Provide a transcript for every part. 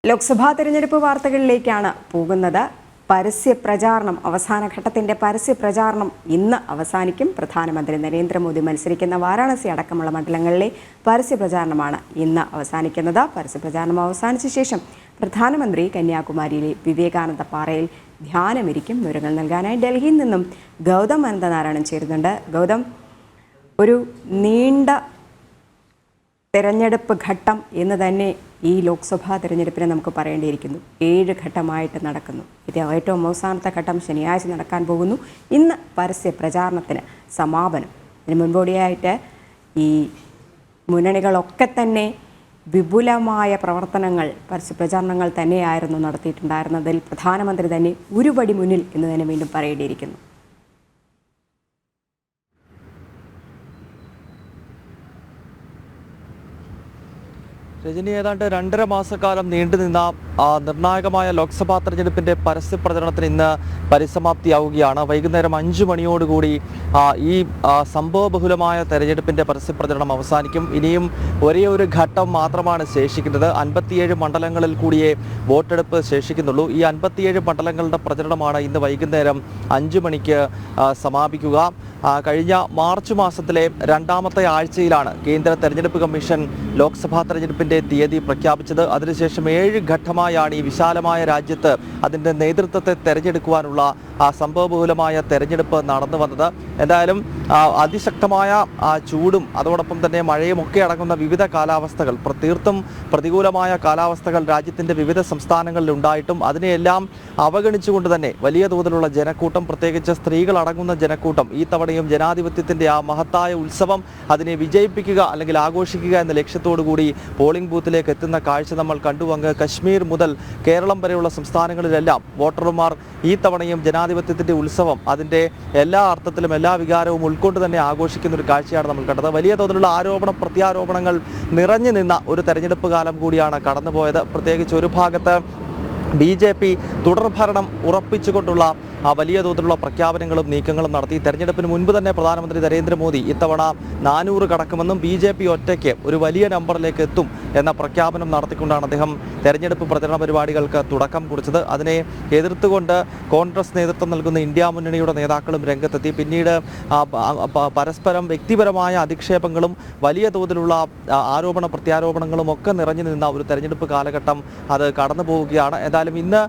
ലോക്സഭാ തെരഞ്ഞെടുപ്പ് വാർത്തകളിലേക്കാണ് പോകുന്നത്. പരസ്യപ്രചാരണം അവസാനഘട്ടത്തിന്റെ പരസ്യപ്രചാരണം ഇന്ന് അവസാനിക്കും. പ്രധാനമന്ത്രി നരേന്ദ്രമോദി മത്സരിക്കുന്ന വാരാണസി അടക്കമുള്ള മണ്ഡലങ്ങളിലെ പരസ്യപ്രചാരണമാണ് ഇന്ന് അവസാനിക്കുന്നത്. പരസ്യപ്രചാരണം അവസാനിച്ച ശേഷം പ്രധാനമന്ത്രി കന്യാകുമാരിയിലെ വിവേകാനന്ദ പാറയിൽ ധ്യാനമിരിക്കും. വിവരങ്ങൾ നൽകാനായി ഡൽഹിയിൽ നിന്നും ഗൗതം അനന്തനാരായണൻ ചേരുന്നുണ്ട്. ഗൗതം, ഒരു നീണ്ട തെരഞ്ഞെടുപ്പ് ഘട്ടം എന്ന് തന്നെ ഈ ലോക്സഭാ തെരഞ്ഞെടുപ്പിനെ നമുക്ക് പറയേണ്ടിയിരിക്കുന്നു. 7 ഘട്ടമായിട്ട് നടക്കുന്നു. ഇത് ഏറ്റവും അവസാനത്തെ ഘട്ടം ശനിയാഴ്ച നടക്കാൻ പോകുന്നു. ഇന്ന് പരസ്യ പ്രചാരണത്തിന് സമാപനം. ഇതിന് മുൻപോടിയായിട്ട് ഈ മുന്നണികളൊക്കെ തന്നെ വിപുലമായ പ്രവർത്തനങ്ങൾ, പരസ്യപ്രചാരണങ്ങൾ തന്നെയായിരുന്നു നടത്തിയിട്ടുണ്ടായിരുന്നതിൽ പ്രധാനമന്ത്രി തന്നെ ഒരുപടി മുന്നിൽ എന്ന് തന്നെ വീണ്ടും പറയേണ്ടിയിരിക്കുന്നു. രജനി, ഏതാണ്ട് 2.5 മാസക്കാലം നീണ്ടുനിന്ന നിർണായകമായ ലോക്സഭാ തെരഞ്ഞെടുപ്പിന്റെ പരസ്യ പ്രചരണത്തിന് ഇന്ന് പരിസമാപ്തിയാവുകയാണ്. വൈകുന്നേരം 5 മണിയോടുകൂടി ഈ സംഭവബഹുലമായ തെരഞ്ഞെടുപ്പിന്റെ പരസ്യ പ്രചരണം അവസാനിക്കും. ഇനിയും ഒരേ ഒരു ഘട്ടം മാത്രമാണ് ശേഷിക്കുന്നത്. 57 മണ്ഡലങ്ങളിൽ കൂടിയേ വോട്ടെടുപ്പ് ശേഷിക്കുന്നുള്ളൂ. ഈ 57 മണ്ഡലങ്ങളുടെ പ്രചരണമാണ് ഇന്ന് വൈകുന്നേരം 5 മണിക്ക് സമാപിക്കുക. കഴിഞ്ഞ മാർച്ച് മാസത്തിലെ 2ാമത്തെ ആഴ്ചയിലാണ് കേന്ദ്ര തെരഞ്ഞെടുപ്പ് കമ്മീഷൻ ലോക്സഭാ തെരഞ്ഞെടുപ്പിന്റെ തീയതി പ്രഖ്യാപിച്ചത്. അതിനുശേഷം 7 ഘട്ടമായാണ് ഈ വിശാലമായ രാജ്യത്ത് അതിൻ്റെ നേതൃത്വത്തെ തെരഞ്ഞെടുക്കുവാനുള്ള സംഭവബഹുലമായ തെരഞ്ഞെടുപ്പ് നടന്നു വന്നത്. എന്തായാലും അതിശക്തമായ ചൂടും അതോടൊപ്പം തന്നെ മഴയും ഒക്കെ അടങ്ങുന്ന വിവിധ കാലാവസ്ഥകൾ, തീർത്തും പ്രതികൂലമായ കാലാവസ്ഥകൾ രാജ്യത്തിൻ്റെ വിവിധ സംസ്ഥാനങ്ങളിൽ ഉണ്ടായിട്ടും അതിനെയെല്ലാം അവഗണിച്ചുകൊണ്ട് തന്നെ വലിയ തോതിലുള്ള ജനക്കൂട്ടം, പ്രത്യേകിച്ച് സ്ത്രീകൾ അടങ്ങുന്ന ജനക്കൂട്ടം ഈ തവണയും ജനാധിപത്യത്തിൻ്റെ ആ മഹത്തായ ഉത്സവം അതിനെ വിജയിപ്പിക്കുക അല്ലെങ്കിൽ ആഘോഷിക്കുക എന്ന ലക്ഷ്യത്തോടു കൂടി പോളിംഗ് ബൂത്തിലേക്ക് എത്തുന്ന കാഴ്ച നമ്മൾ കണ്ടു. അങ്ങ് കശ്മീർ മുതൽ കേരളം വരെയുള്ള സംസ്ഥാനങ്ങളിലെല്ലാം വോട്ടർമാർ ഈ തവണയും ജനാധിപത്യത്തിൻ്റെ ഉത്സവം അതിൻ്റെ എല്ലാ അർത്ഥത്തിലും എല്ലാ വികാരവും ഉൾക്കൊണ്ട് തന്നെ ആഘോഷിക്കുന്ന ഒരു കാഴ്ചയാണ് നമ്മൾ കണ്ടത്. വലിയ തോതിലുള്ള പ്രത്യാരോപണങ്ങൾ നിറഞ്ഞു നിന്ന ഒരു തെരഞ്ഞെടുപ്പ് കാലം കൂടിയാണ് കടന്നുപോയത്. പ്രത്യേകിച്ച് ഒരു ഭാഗത്ത് BJP തുടർഭരണം ഉറപ്പിച്ചുകൊണ്ടുള്ള വലിയ തോതിലുള്ള പ്രഖ്യാപനങ്ങളും നീക്കങ്ങളും നടത്തി. തെരഞ്ഞെടുപ്പിന് മുൻപ് തന്നെ പ്രധാനമന്ത്രി നരേന്ദ്രമോദി ഇത്തവണ 400 കടക്കുമെന്നും BJP ഒറ്റയ്ക്ക് ഒരു വലിയ നമ്പറിലേക്ക് എത്തും എന്ന പ്രഖ്യാപനം നടത്തിക്കൊണ്ടാണ് അദ്ദേഹം തെരഞ്ഞെടുപ്പ് പ്രചരണ പരിപാടികൾക്ക് തുടക്കം കുറിച്ചത്. അതിനെ എതിർത്തുകൊണ്ട് കോൺഗ്രസ് നേതൃത്വം നൽകുന്ന ഇന്ത്യ മുന്നണിയുടെ നേതാക്കളും രംഗത്തെത്തി. പിന്നീട് പരസ്പരം വ്യക്തിപരമായ അധിക്ഷേപങ്ങളും വലിയ തോതിലുള്ള പ്രത്യാരോപണങ്ങളും ഒക്കെ നിറഞ്ഞു നിന്ന ഒരു തെരഞ്ഞെടുപ്പ് കാലഘട്ടം അത് കടന്നു പോവുകയാണ്. എന്തായാലും ഇന്ന്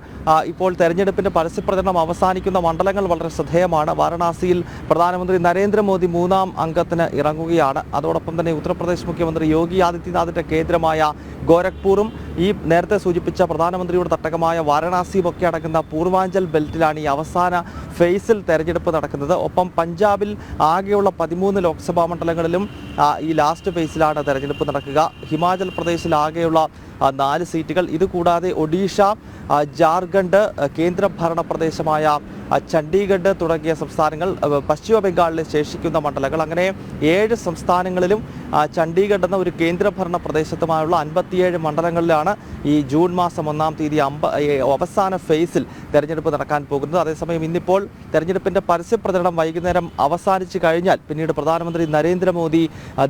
ഇപ്പോൾ തെരഞ്ഞെടുപ്പിന്റെ പരസ്യപ്രചരണം അവസാനിക്കുന്ന മണ്ഡലങ്ങൾ വളരെ ശ്രദ്ധേയമാണ്. വാരണാസിയിൽ പ്രധാനമന്ത്രി നരേന്ദ്രമോദി 3ാം അംഗത്തിന് ഇറങ്ങുകയാണ്. അതോടൊപ്പം തന്നെ ഉത്തർപ്രദേശ് മുഖ്യമന്ത്രി യോഗി ആദിത്യനാഥിന്റെ കേന്ദ്രമായ ഗോരഖ്പൂറും ഈ നേരത്തെ സൂചിപ്പിച്ച പ്രധാനമന്ത്രിയുടെ തട്ടകമായ വാരണാസിയും ഒക്കെ അടങ്ങുന്ന പൂർവാഞ്ചൽ ബെൽറ്റിലാണ് ഈ അവസാന ഫേസിൽ തെരഞ്ഞെടുപ്പ് നടക്കുന്നത്. ഒപ്പം പഞ്ചാബിൽ ആകെയുള്ള 13 ലോക്സഭാ മണ്ഡലങ്ങളിലും ഈ ലാസ്റ്റ് ഫേസിലാണ് തെരഞ്ഞെടുപ്പ് നടക്കുക. ഹിമാചൽ പ്രദേശിൽ ആകെയുള്ള 4 സീറ്റുകൾ. ഇതുകൂടാതെ ഒഡീഷ, ജാർഖണ്ഡ്, കേന്ദ്രഭരണ പ്രദേശമായ ചണ്ഡീഗഡ് തുടങ്ങിയ സംസ്ഥാനങ്ങൾ, പശ്ചിമ ബംഗാളിലെ ശേഷിക്കുന്ന മണ്ഡലങ്ങൾ, അങ്ങനെ 7 സംസ്ഥാനങ്ങളിലും ചണ്ഡീഗഡ് എന്ന ഒരു കേന്ദ്രഭരണ പ്രദേശത്തുമായുള്ള 57 മണ്ഡലങ്ങളിലാണ് ഈ ജൂൺ മാസം 1-ാം തീയതി അവസാന ഫേസിൽ തെരഞ്ഞെടുപ്പ് നടക്കാൻ പോകുന്നത്. അതേസമയം ഇന്നിപ്പോൾ തെരഞ്ഞെടുപ്പിന്റെ പരസ്യപ്രചരണം വൈകുന്നേരം അവസാനിച്ചു കഴിഞ്ഞാൽ പിന്നീട് പ്രധാനമന്ത്രി നരേന്ദ്രമോദി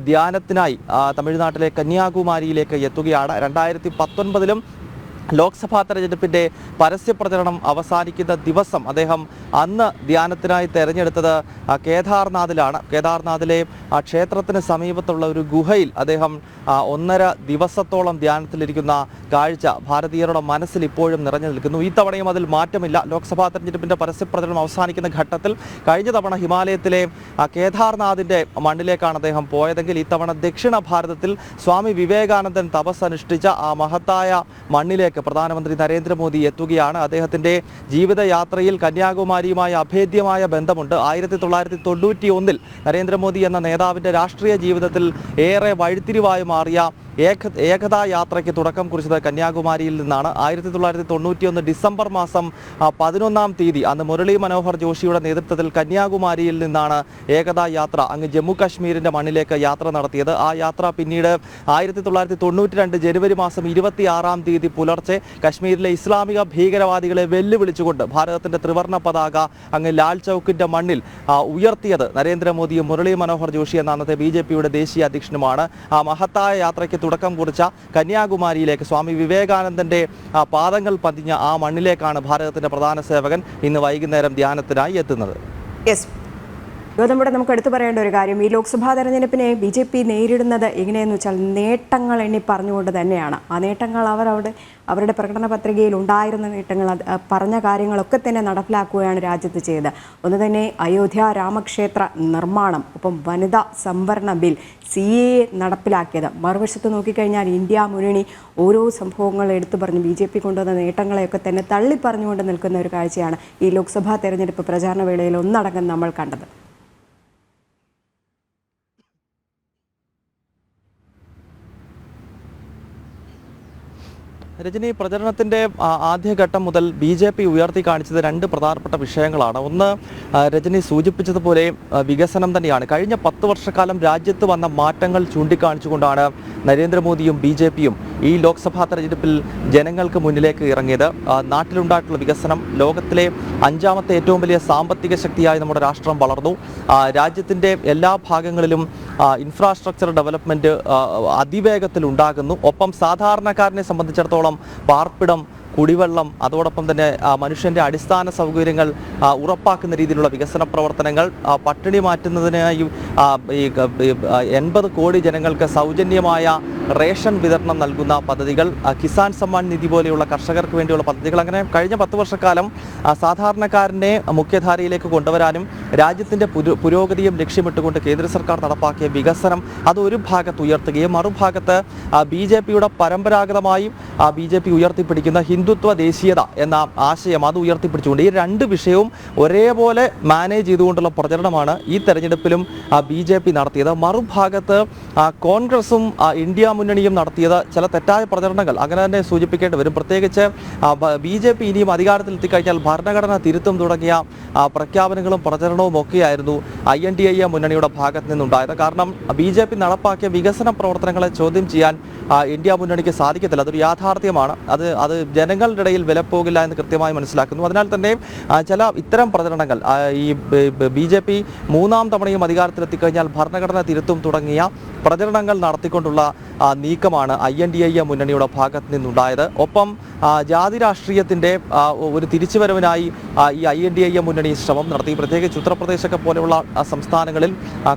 ധ്യാനത്തിനായി തമിഴ്നാട്ടിലെ കന്യാകുമാരിയിലേക്ക് എത്തുകയാണ്. 2019 ലോക്സഭാ തെരഞ്ഞെടുപ്പിന്റെ പരസ്യപ്രചരണം അവസാനിക്കുന്ന ദിവസം അദ്ദേഹം അന്ന് ധ്യാനത്തിനായി തെരഞ്ഞെടുത്തത് കേദാർനാഥിലാണ്. കേദാർനാഥിലെ ക്ഷേത്രത്തിന് സമീപത്തുള്ള ഒരു ഗുഹയിൽ അദ്ദേഹം 1.5 ദിവസത്തോളം ധ്യാനത്തിലിരിക്കുന്ന കാഴ്ച ഭാരതീയരുടെ മനസ്സിൽ ഇപ്പോഴും നിറഞ്ഞു നിൽക്കുന്നു. ഈ തവണയും അതിൽ മാറ്റമില്ല. ലോക്സഭാ തെരഞ്ഞെടുപ്പിന്റെ പരസ്യപ്രചരണം അവസാനിക്കുന്ന ഘട്ടത്തിൽ കഴിഞ്ഞ തവണ ഹിമാലയത്തിലെ കേദാർനാഥിന്റെ മണ്ണിലേക്കാണ് അദ്ദേഹം പോയതെങ്കിൽ ഇത്തവണ ദക്ഷിണ ഭാരതത്തിൽ സ്വാമി വിവേകാനന്ദൻ തപസ് അനുഷ്ഠിച്ച ആ മഹത്തായ മണ്ണിലേക്ക് പ്രധാനമന്ത്രി നരേന്ദ്രമോദി എത്തുകയാണ്. അദ്ദേഹത്തിന്റെ ജീവിതയാത്രയിൽ കന്യാകുമാരിയുമായി അഭേദ്യമായ ബന്ധമുണ്ട്. 1991 നരേന്ദ്രമോദി എന്ന നേതാവിന്റെ രാഷ്ട്രീയ ജീവിതത്തിൽ ഏറെ വഴിത്തിരിവായി മാറിയ ഏകതാ യാത്രയ്ക്ക് തുടക്കം കുറിച്ചത് കന്യാകുമാരിയിൽ നിന്നാണ്. 1991 ഡിസംബർ മാസം 11-ാം തീയതി അന്ന് മുരളി മനോഹർ ജോഷിയുടെ നേതൃത്വത്തിൽ കന്യാകുമാരിയിൽ നിന്നാണ് ഏകതാ യാത്ര അങ്ങ് ജമ്മു കാശ്മീരിന്റെ മണ്ണിലേക്ക് യാത്ര നടത്തിയത്. ആ യാത്ര പിന്നീട് 1992 ജനുവരി മാസം 26-ാം തീയതി പുലർച്ചെ കശ്മീരിലെ ഇസ്ലാമിക ഭീകരവാദികളെ വെല്ലുവിളിച്ചുകൊണ്ട് ഭാരതത്തിന്റെ ത്രിവർണ്ണ പതാക അങ്ങ് ലാൽ ചൗക്കിന്റെ മണ്ണിൽ ഉയർത്തിയത് നരേന്ദ്രമോദിയും മുരളി മനോഹർ ജോഷി എന്ന അന്നത്തെ BJPയുടെ ദേശീയ അധ്യക്ഷനുമാണ്. ആ മഹത്തായ യാത്രയ്ക്ക് തുടക്കം കുറിച്ച കന്യാകുമാരിയിലേക്ക് സ്വാമി വിവേകാനന്ദൻ്റെ പാദങ്ങൾ പതിഞ്ഞ ആ മണ്ണിലേക്കാണ് ഭാരതത്തിൻ്റെ പ്രധാന സേവകൻ ഇന്ന് വൈകുന്നേരം ധ്യാനത്തിനായി എത്തുന്നത്. യെസ്, ഗൗതം, നമുക്ക് എടുത്തു പറയേണ്ട ഒരു കാര്യം, ഈ ലോക്സഭാ തെരഞ്ഞെടുപ്പിനെ BJP നേരിടുന്നത് എങ്ങനെയെന്ന് വെച്ചാൽ നേട്ടങ്ങൾ എണ്ണി പറഞ്ഞുകൊണ്ട് തന്നെയാണ്. ആ നേട്ടങ്ങൾ അവരുടെ പ്രകടന പത്രികയിൽ ഉണ്ടായിരുന്ന നേട്ടങ്ങൾ, പറഞ്ഞ കാര്യങ്ങളൊക്കെ തന്നെ നടപ്പിലാക്കുകയാണ് രാജ്യത്ത് ചെയ്തത്. ഒന്ന് തന്നെ അയോധ്യ രാമക്ഷേത്ര നിർമ്മാണം, ഒപ്പം വനിതാ സംവരണ ബിൽ, CAA നടപ്പിലാക്കിയത്. മറുവശത്ത് നോക്കിക്കഴിഞ്ഞാൽ ഇന്ത്യ മുന്നണി ഓരോ സംഭവങ്ങൾ എടുത്തു പറഞ്ഞ് BJP കൊണ്ടുവന്ന നേട്ടങ്ങളെയൊക്കെ തന്നെ തള്ളിപ്പറഞ്ഞുകൊണ്ട് നിൽക്കുന്ന ഒരു കാഴ്ചയാണ് ഈ ലോക്സഭാ തെരഞ്ഞെടുപ്പ് പ്രചാരണ വേളയിൽ ഒന്നടങ്കം നമ്മൾ കണ്ടത്. രജനി, പ്രചരണത്തിൻ്റെ ആദ്യഘട്ടം മുതൽ BJP ഉയർത്തി കാണിച്ചത് രണ്ട് പ്രധാനപ്പെട്ട വിഷയങ്ങളാണ്. ഒന്ന്, രജനി സൂചിപ്പിച്ചതുപോലെ വികസനം തന്നെയാണ്. കഴിഞ്ഞ 10 വർഷക്കാലം രാജ്യത്ത് വന്ന മാറ്റങ്ങൾ ചൂണ്ടിക്കാണിച്ചുകൊണ്ടാണ് നരേന്ദ്രമോദിയും BJPയും ഈ ലോക്സഭാ തെരഞ്ഞെടുപ്പിൽ ജനങ്ങൾക്ക് മുന്നിലേക്ക് ഇറങ്ങിയത്. നാട്ടിലുണ്ടായിട്ടുള്ള വികസനം, ലോകത്തിലെ 5ാമത്തെ ഏറ്റവും വലിയ സാമ്പത്തിക ശക്തിയായി നമ്മുടെ രാഷ്ട്രം വളർന്നു. രാജ്യത്തിൻ്റെ എല്ലാ ഭാഗങ്ങളിലും ഇൻഫ്രാസ്ട്രക്ചർ ഡെവലപ്മെൻറ്റ് അതിവേഗത്തിൽ ഉണ്ടാകുന്നു. ഒപ്പം സാധാരണക്കാരനെ സംബന്ധിച്ചിടത്തോളം പാർപ്പിടം, കുടിവെള്ളം, അതോടൊപ്പം തന്നെ മനുഷ്യൻ്റെ അടിസ്ഥാന സൗകര്യങ്ങൾ ഉറപ്പാക്കുന്ന രീതിയിലുള്ള വികസന പ്രവർത്തനങ്ങൾ, പട്ടിണി മാറ്റുന്നതിനായി 80 കോടി ജനങ്ങൾക്ക് സൗജന്യമായ റേഷൻ വിതരണം നൽകുന്ന പദ്ധതികൾ, കിസാൻ സമ്മാൻ നിധി പോലെയുള്ള കർഷകർക്ക് വേണ്ടിയുള്ള പദ്ധതികൾ, അങ്ങനെ കഴിഞ്ഞ 10 വർഷക്കാലം സാധാരണക്കാരനെ മുഖ്യധാരയിലേക്ക് കൊണ്ടുവരാനും രാജ്യത്തിൻ്റെ പുരോഗതിയും ലക്ഷ്യമിട്ടുകൊണ്ട് കേന്ദ്ര സർക്കാർ നടപ്പാക്കിയ വികസനം അത് ഒരു ഭാഗത്ത് ഉയർത്തുകയും മറുഭാഗത്ത് BJPയുടെ പരമ്പരാഗതമായും BJP ഉയർത്തിപ്പിടിക്കുന്ന ഹിന്ദുത്വ ദേശീയത എന്ന ആശയം അത് ഉയർത്തിപ്പിടിച്ചുകൊണ്ട് ഈ രണ്ട് വിഷയവും ഒരേപോലെ മാനേജ് ചെയ്തുകൊണ്ടുള്ള പ്രചരണമാണ് ഈ തെരഞ്ഞെടുപ്പിലും BJP നടത്തിയത്. മറുഭാഗത്ത് കോൺഗ്രസും ഇന്ത്യ മുന്നണിയും നടത്തിയത് ചില തെറ്റായ പ്രചരണങ്ങൾ അങ്ങനെ തന്നെ സൂചിപ്പിക്കേണ്ടി വരും. പ്രത്യേകിച്ച് BJP ഇനിയും അധികാരത്തിലെത്തിക്കഴിഞ്ഞാൽ ഭരണഘടന തിരുത്തും തുടങ്ങിയ പ്രഖ്യാപനങ്ങളും പ്രചരണവും ഒക്കെയായിരുന്നു INDA മുന്നണിയുടെ ഭാഗത്ത് നിന്നുണ്ടായത്. കാരണം BJP നടപ്പാക്കിയ വികസന പ്രവർത്തനങ്ങളെ ചോദ്യം ചെയ്യാൻ ഇന്ത്യ മുന്നണിക്ക് സാധിക്കത്തില്ല. അതൊരു യാഥാർത്ഥ്യമാണ്. അത് ജനങ്ങളുടെ ഇടയിൽ വിലപ്പോകില്ല എന്ന് കൃത്യമായി മനസ്സിലാക്കുന്നു. അതിനാൽ തന്നെ ചില ഇത്തരം പ്രചരണങ്ങൾ ഈ BJP 3ാം തവണയും അധികാരത്തിലെത്തിക്കഴിഞ്ഞാൽ ഭരണഘടന തിരുത്തും തുടങ്ങിയ പ്രചരണങ്ങൾ നടത്തിക്കൊണ്ടുള്ള നീക്കമാണ് INDA മുന്നണിയുടെ ഭാഗത്ത് നിന്നുണ്ടായത്. ഒപ്പം ജാതി രാഷ്ട്രീയത്തിൻ്റെ ഒരു തിരിച്ചുവരവിനായി ഈ INDA മുന്നണി ശ്രമം നടത്തി. പ്രത്യേകിച്ച് ഉത്തർപ്രദേശൊക്കെ പോലെയുള്ള സംസ്ഥാനങ്ങളിൽ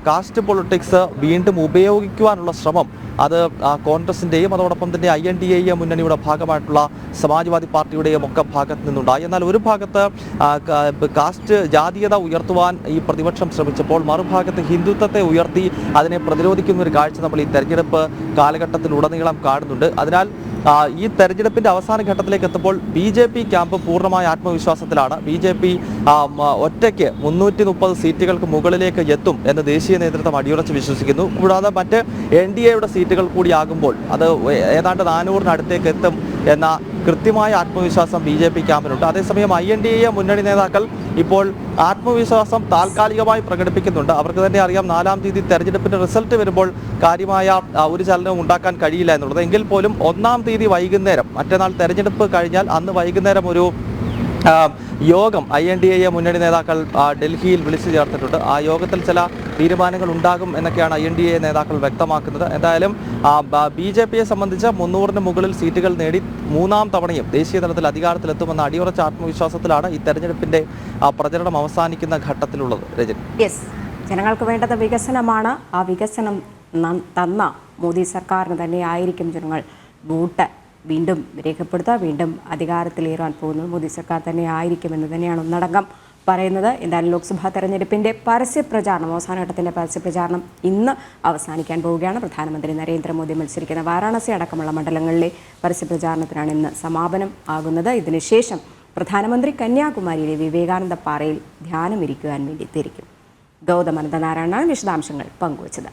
കാസ്റ്റ് പൊളിറ്റിക്സ് വീണ്ടും ഉപയോഗിക്കുവാനുള്ള ശ്രമം അത് കോൺഗ്രസിൻ്റെയും അതോടൊപ്പം തന്നെ INDA മുന്നണിയുടെ ഭാഗമായിട്ടുള്ള സമാജ്വാദി പാർട്ടിയുടെയും ഒക്കെ ഭാഗത്ത് നിന്നുണ്ടായി. എന്നാൽ ഒരു ഭാഗത്ത് കാസ്റ്റ് ജാതീയത ഉയർത്തുവാൻ ഈ പ്രതിപക്ഷം ശ്രമിച്ചപ്പോൾ മറുഭാഗത്ത് ഹിന്ദുത്വത്തെ ഉയർത്തി അതിനെ പ്രതിരോധിക്കുന്ന ഒരു കാഴ്ച നമ്മൾ ഈ തെരഞ്ഞെടുപ്പ് കാലഘട്ടത്തിലുടനീളം കാണുന്നുണ്ട്. അതിനാൽ ഈ തെരഞ്ഞെടുപ്പിൻ്റെ അവസാന ഘട്ടത്തിലേക്ക് എത്തുമ്പോൾ BJP ക്യാമ്പ് പൂർണ്ണമായ ആത്മവിശ്വാസത്തിലാണ്. BJP ഒറ്റയ്ക്ക് 330 സീറ്റുകൾക്ക് മുകളിലേക്ക് എത്തും എന്ന് ദേശീയ നേതൃത്വം അടിയുറച്ച് വിശ്വസിക്കുന്നു. കൂടാതെ മറ്റ് NDAയുടെ സീറ്റുകൾ കൂടിയാകുമ്പോൾ അത് ഏതാണ്ട് 400-നടുത്തേക്ക് എത്തും എന്ന കൃത്യമായ ആത്മവിശ്വാസം BJP ക്യാമ്പിനുണ്ട്. അതേസമയം INDA മുന്നണി നേതാക്കൾ ഇപ്പോൾ ആത്മവിശ്വാസം താൽക്കാലികമായി പ്രകടിപ്പിക്കുന്നുണ്ട്. അവർക്ക് തന്നെ അറിയാം 4ാം തീയതി തെരഞ്ഞെടുപ്പിൻ്റെ റിസൾട്ട് വരുമ്പോൾ കാര്യമായ ഒരു ചലനവും ഉണ്ടാക്കാൻ കഴിയില്ല എന്നുള്ളത്. എങ്കിൽ പോലും 1ാം തീയതി വൈകുന്നേരം, മറ്റന്നാൾ തെരഞ്ഞെടുപ്പ് കഴിഞ്ഞാൽ അന്ന് വൈകുന്നേരം ഒരു യോഗം INDA മുന്നണി നേതാക്കൾ ഡൽഹിയിൽ വിളിച്ചു ചേർത്തിട്ടുണ്ട്. ആ യോഗത്തിൽ ചില തീരുമാനങ്ങൾ ഉണ്ടാകും എന്നൊക്കെയാണ് INDA നേതാക്കൾ വ്യക്തമാക്കുന്നത്. എന്തായാലും BJPയെ സംബന്ധിച്ച് 300-ന് മുകളിൽ സീറ്റുകൾ നേടി 3ാം തവണയും ദേശീയ തലത്തിൽ അധികാരത്തിലെത്തുമെന്ന അടിയുറച്ച ആത്മവിശ്വാസത്തിലാണ് ഈ തെരഞ്ഞെടുപ്പിൻ്റെ പ്രചരണം അവസാനിക്കുന്ന ഘട്ടത്തിലുള്ളത്. രജനി, യെസ്, ജനങ്ങൾക്ക് വേണ്ടത് വികസനമാണ്. ആ വികസനം തന്ന മോദി സർക്കാരിന് തന്നെ ആയിരിക്കും ജനങ്ങൾ വോട്ട് വീണ്ടും രേഖപ്പെടുത്തുക. വീണ്ടും അധികാരത്തിലേറാൻ പോകുന്നത് മോദി സർക്കാർ തന്നെ ആയിരിക്കുമെന്ന് തന്നെയാണ് ഒന്നടങ്കം പറയുന്നത്. എന്തായാലും ലോക്സഭാ തെരഞ്ഞെടുപ്പിൻ്റെ പരസ്യപ്രചാരണം, അവസാനഘട്ടത്തിൻ്റെ പരസ്യപ്രചാരണം ഇന്ന് അവസാനിക്കാൻ പോവുകയാണ്. പ്രധാനമന്ത്രി നരേന്ദ്രമോദി മത്സരിക്കുന്ന വാരാണസി അടക്കമുള്ള മണ്ഡലങ്ങളിലെ പരസ്യപ്രചാരണത്തിനാണ് ഇന്ന് സമാപനം ആകുന്നത്. ഇതിനുശേഷം പ്രധാനമന്ത്രി കന്യാകുമാരിയിലെ വിവേകാനന്ദ പാറയിൽ ധ്യാനമിരിക്കുവാൻ വേണ്ടി തിരിക്കും. ഗൗതം അനന്തനാരായണനാണ് വിശദാംശങ്ങൾ പങ്കുവച്ചത്.